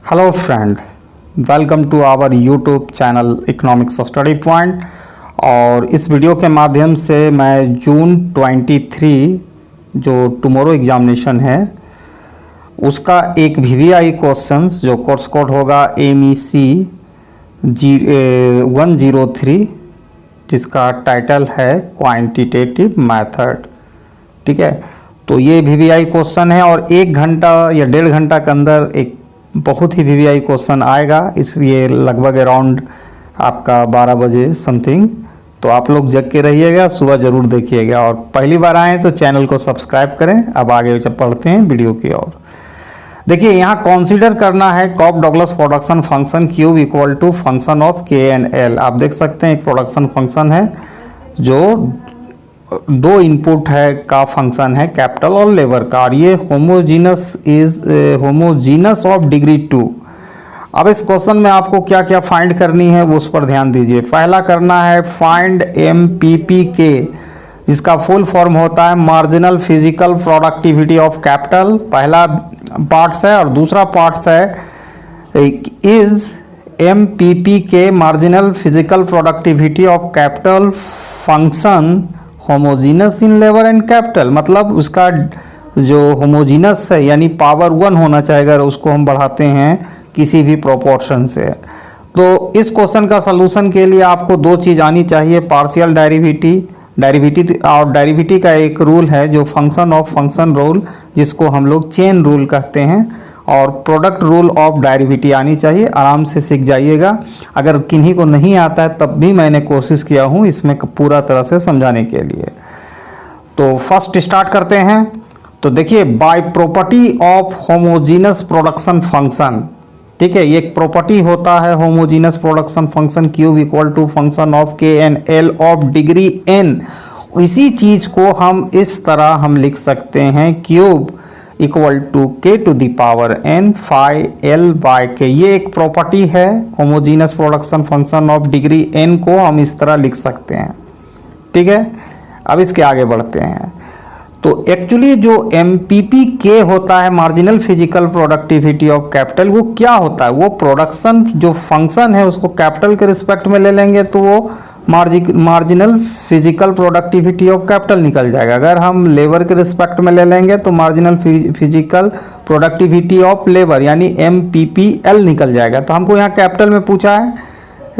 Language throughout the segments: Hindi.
Hello friend, welcome to our YouTube channel economics study point. और इस वीडियो के माध्यम से मैं जून 23 जो टुमारो एग्जामिनेशन है उसका एक VVI क्वेश्चंस जो कोर्स कोड होगा MEC 103 जिसका टाइटल है क्वांटिटेटिव मेथड। ठीक है, तो ये VVI क्वेश्चन है और 1 घंटा या 1.5 घंटा के अंदर एक बहुत ही VVI क्वेश्चन आएगा, इसलिए लगभग अराउंड आपका 12 बजे समथिंग। तो आप लोग जग के रहिएगा, सुबह ज़रूर देखिएगा और पहली बार आएँ तो चैनल को सब्सक्राइब करें। अब आगे जब पढ़ते हैं वीडियो की ओर। देखिए, यहाँ कंसीडर करना है Cobb Douglas production function Q equal to function of KNL। आप देख सकते हैं एक प्रोडक्शन फंक्शन है जो 2 इनपुट है का फंक्शन है, कैपिटल और लेबर का, और ये होमोजीनस ऑफ डिग्री 2। अब इस क्वेश्चन में आपको क्या क्या फाइंड करनी है वो उस पर ध्यान दीजिए। पहला करना है फाइंड MPPK, जिसका फुल फॉर्म होता है marginal physical productivity of capital, पहला पार्ट्स है। और दूसरा पार्ट्स है is MPPK marginal physical productivity of capital function homogeneous in labour and capital, मतलब उसका जो होमोजीनस है यानी पावर 1 होना चाहिए, अगर उसको हम बढ़ाते हैं किसी भी प्रोपोर्शन से। तो इस क्वेश्चन का सलूशन के लिए आपको 2 चीज़ आनी चाहिए, पार्शियल डेरिवेटिव और डेरिवेटिव का एक रूल है जो फंक्शन ऑफ फंक्शन रूल, जिसको हम लोग चेन रूल कहते हैं, और प्रोडक्ट रूल ऑफ डेरिवेटिव आनी चाहिए। आराम से सीख जाइएगा। अगर किन्हीं को नहीं आता है तब भी मैंने कोशिश किया हूँ इसमें पूरा तरह से समझाने के लिए। तो फर्स्ट स्टार्ट करते हैं। तो देखिए, by property of homogeneous production function, ठीक है, ये एक प्रॉपर्टी होता है homogeneous production function Q equal to function of KNL of degree n। इसी चीज़ को हम इस तरह हम लिख सकते हैं Q equal to K to the power n phi L by K। ये एक प्रॉपर्टी है homogeneous production function of degree n को हम इस तरह लिख सकते हैं। ठीक है, अब इसके आगे बढ़ते हैं। तो एक्चुअली जो MPPK होता है marginal physical productivity of capital, वो क्या होता है? वो प्रोडक्शन जो फंक्शन है उसको कैपिटल के रिस्पेक्ट में ले लेंगे तो वो marginal physical productivity of capital निकल जाएगा। अगर हम लेबर के रिस्पेक्ट में ले लेंगे तो marginal physical productivity of labour यानी MPPL निकल जाएगा। तो हमको यहाँ कैपिटल में पूछा है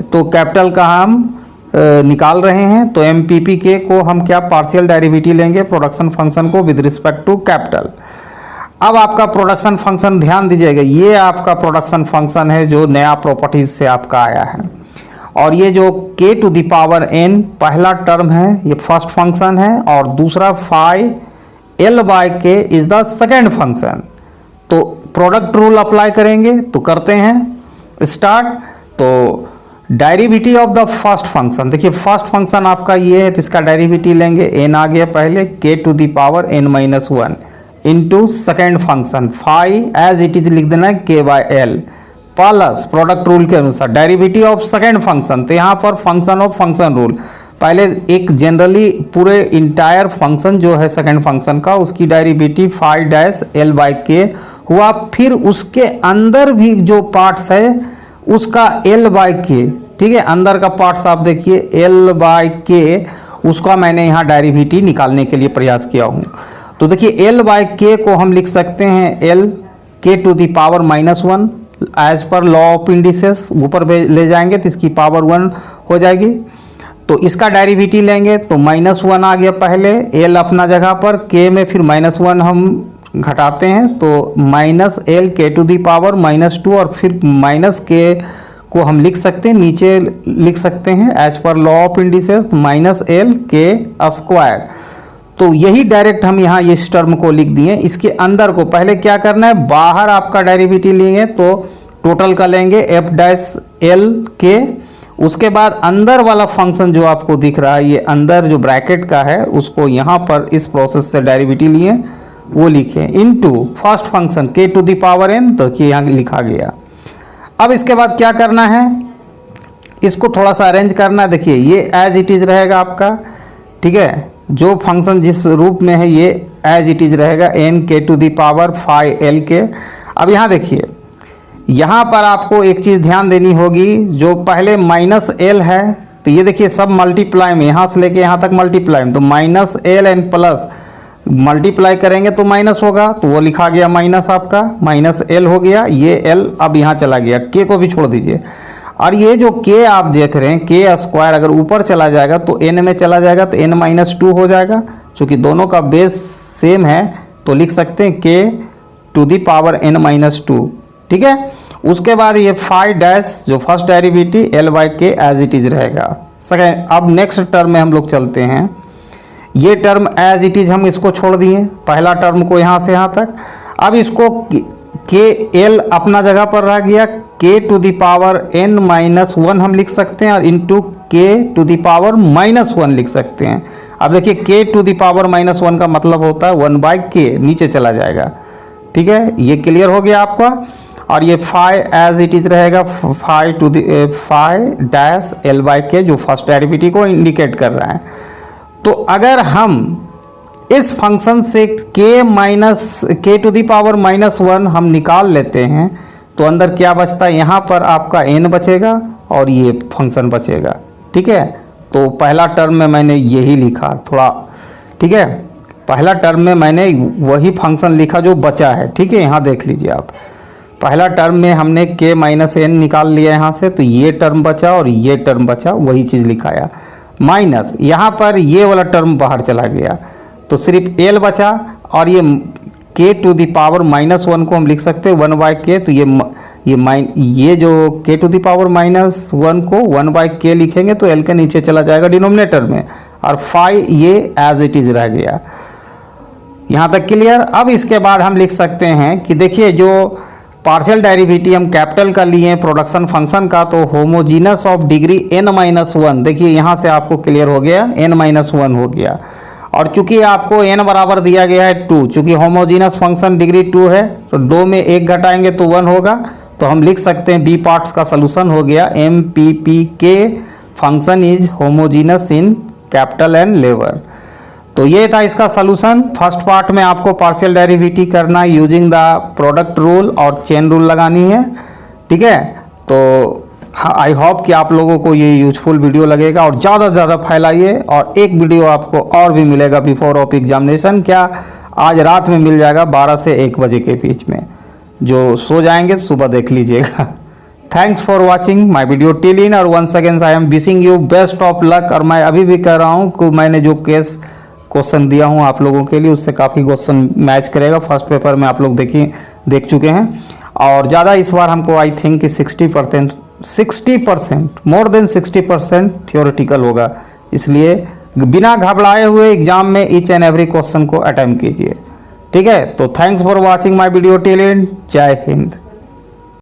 तो कैपिटल का हम निकाल रहे हैं। तो MPPK को हम क्या पार्शियल डेरिवेटिव लेंगे प्रोडक्शन फंक्शन को विद रिस्पेक्ट टू कैपिटल। अब आपका प्रोडक्शन फंक्शन ध्यान दीजिएगा, ये आपका प्रोडक्शन फंक्शन है जो नया प्रॉपर्टीज से आपका आया है। और ये जो K to the power n पहला टर्म है, ये फर्स्ट फंक्शन है, और दूसरा phi L by K is the second function. तो प्रोडक्ट रूल अप्लाई करेंगे तो करते हैं स्टार्ट। तो derivative of the first function, देखिए फर्स्ट फंक्शन आपका ये है तो इसका डेरिवेटिव लेंगे, n आ गया पहले, K to the power n-1 into second function phi as it is लिख देना है K by L plus product rule के अनुसार डेरिवेटिव ऑफ सेकेंड फंक्शन। तो यहाँ पर फंक्शन ऑफ फंक्शन रूल, पहले एक जनरली पूरे इंटायर फंक्शन जो है सेकेंड फंक्शन का उसकी derivative phi dash L by K हुआ, फिर उसके अंदर भी जो पार्ट्स है उसका L बाय K, ठीक है, अंदर का पार्ट्स आप देखिए L बाय K, उसका मैंने यहाँ डेरिवेटिव निकालने के लिए प्रयास किया हूँ। तो देखिए L बाय K को हम लिख सकते हैं L K to the power -1 as per law of indices, ऊपर ले जाएंगे तो इसकी पावर 1 हो जाएगी। तो इसका डेरिवेटिव लेंगे तो -1 आ गया पहले, L अपना जगह पर, K में फिर -1 हम घटाते हैं तो -L K to the power -2, और फिर -K को हम लिख सकते हैं, नीचे लिख सकते हैं as per law of indices -L K square. तो यही डायरेक्ट हम यहाँ इस टर्म को लिख दिए। इसके अंदर को पहले क्या करना है, बाहर आपका डेरिवेटिव लेंगे तो टोटल का लेंगे F डैश L K, उसके बाद अंदर वाला फंक्शन जो आपको दिख रहा है ये अंदर जो ब्रैकेट का है उसको यहाँ पर इस प्रोसेस से डेरिवेटिव लिए वो लिखे into first function K to the power n, तो यहाँ लिखा गया। अब इसके बाद क्या करना है, इसको थोड़ा सा अरेंज करना है। देखिए ये एज इट इज रहेगा आपका, ठीक है, जो फंक्शन जिस रूप में है ये एज इट इज रहेगा n K to the power phi L K। अब यहाँ देखिए यहाँ पर आपको एक चीज़ ध्यान देनी होगी, जो पहले माइनस एल है तो ये देखिए सब मल्टीप्लाई में, यहाँ से लेके यहाँ तक मल्टीप्लाई में, तो minus L and plus multiply करेंगे तो माइनस होगा, तो वो लिखा गया माइनस, आपका माइनस एल हो गया। ये एल अब यहाँ चला गया, के को भी छोड़ दीजिए। और ये जो के आप देख रहे हैं, के स्क्वायर अगर ऊपर चला जाएगा तो एन में चला जाएगा, तो एन माइनस 2 हो जाएगा। चूँकि दोनों का बेस सेम है तो लिख सकते हैं K to the power n minus 2, ठीक है। उसके बाद ये फाइव डैश जो first derivative L by K as it is रहेगा। सेकेंड, अब नेक्स्ट टर्म में हम लोग चलते हैं। ये टर्म एज इट इज़ हम इसको छोड़ दिए, पहला टर्म को यहाँ से यहाँ तक। अब इसको के एल अपना जगह पर रह गया, K to the power n minus 1 हम लिख सकते हैं, और इंटू के टू दी पावर माइनस 1 लिख सकते हैं। अब देखिए के टू दी पावर माइनस 1 का मतलब होता है 1 बाई के, नीचे चला जाएगा, ठीक है। ये क्लियर हो गया आपका। और ये फाइव एज इट इज रहेगा, फाइव डैश एल बाई के, जो फर्स्ट डेरिवेटिव को इंडिकेट कर रहा है। तो अगर हम इस फंक्शन से के टू दी पावर माइनस 1 हम निकाल लेते हैं तो अंदर क्या बचता है, यहाँ पर आपका n बचेगा और ये फंक्शन बचेगा, ठीक है। तो पहला टर्म में मैंने यही लिखा थोड़ा, ठीक है। पहला टर्म में मैंने वही फंक्शन लिखा जो बचा है, ठीक है। यहाँ देख लीजिए आप, पहला टर्म में हमने के माइनस एन निकाल लिया यहाँ से, तो ये टर्म बचा और ये टर्म बचा, वही चीज़ लिखाया। माइनस यहाँ पर ये वाला टर्म बाहर चला गया तो सिर्फ एल बचा, और ये के टू दी पावर माइनस 1 को हम लिख सकते हैं 1 बाई के। तो ये जो के टू दी पावर माइनस 1 को 1 बाई के लिखेंगे तो एल के नीचे चला जाएगा डिनोमिनेटर में, और फाइव ये एज इट इज़ रह गया। यहाँ तक क्लियर। अब इसके बाद हम लिख सकते हैं कि देखिए जो पार्शियल डेरिवेटिव हम कैपिटल का लिए प्रोडक्शन फंक्शन का, तो homogeneous of degree n minus 1, देखिए यहाँ से आपको क्लियर हो गया, n माइनस 1 हो गया। और चूंकि आपको n बराबर दिया गया है 2, चूंकि होमोजीनस फंक्शन डिग्री 2 है तो 2 में 1 घटाएंगे तो 1 होगा। तो हम लिख सकते हैं बी पार्ट्स का सलूशन हो गया, एम पी पी के function is homogeneous in capital and लेवर। तो ये था इसका सलूशन। फर्स्ट पार्ट में आपको पार्शियल डेरिवेटिव करना है यूजिंग द प्रोडक्ट रूल और चेन रूल लगानी है, ठीक है। तो आई होप कि आप लोगों को ये यूजफुल वीडियो लगेगा, और ज़्यादा से ज़्यादा फैलाइए। और एक वीडियो आपको और भी मिलेगा बिफोर ऑफ एग्जामिनेशन, क्या आज रात में मिल जाएगा 12 से 1 बजे के बीच में। जो सो जाएंगे सुबह देख लीजिएगा। Thanks for watching my video till then, और once again I am wishing you best of luck. और मैं अभी भी कह रहा हूँ कि मैंने जो क्वेश्चन दिया हूँ आप लोगों के लिए, उससे काफ़ी क्वेश्चन मैच करेगा। फर्स्ट पेपर में आप लोग देख चुके हैं, और ज़्यादा इस बार हमको आई थिंक कि 60% मोर देन 60% थियोरेटिकल होगा। इसलिए बिना घबराए हुए एग्जाम में ईच एंड एवरी क्वेश्चन को अटेम्प्ट कीजिए, ठीक है। तो thanks for watching my video till and, जय हिंद।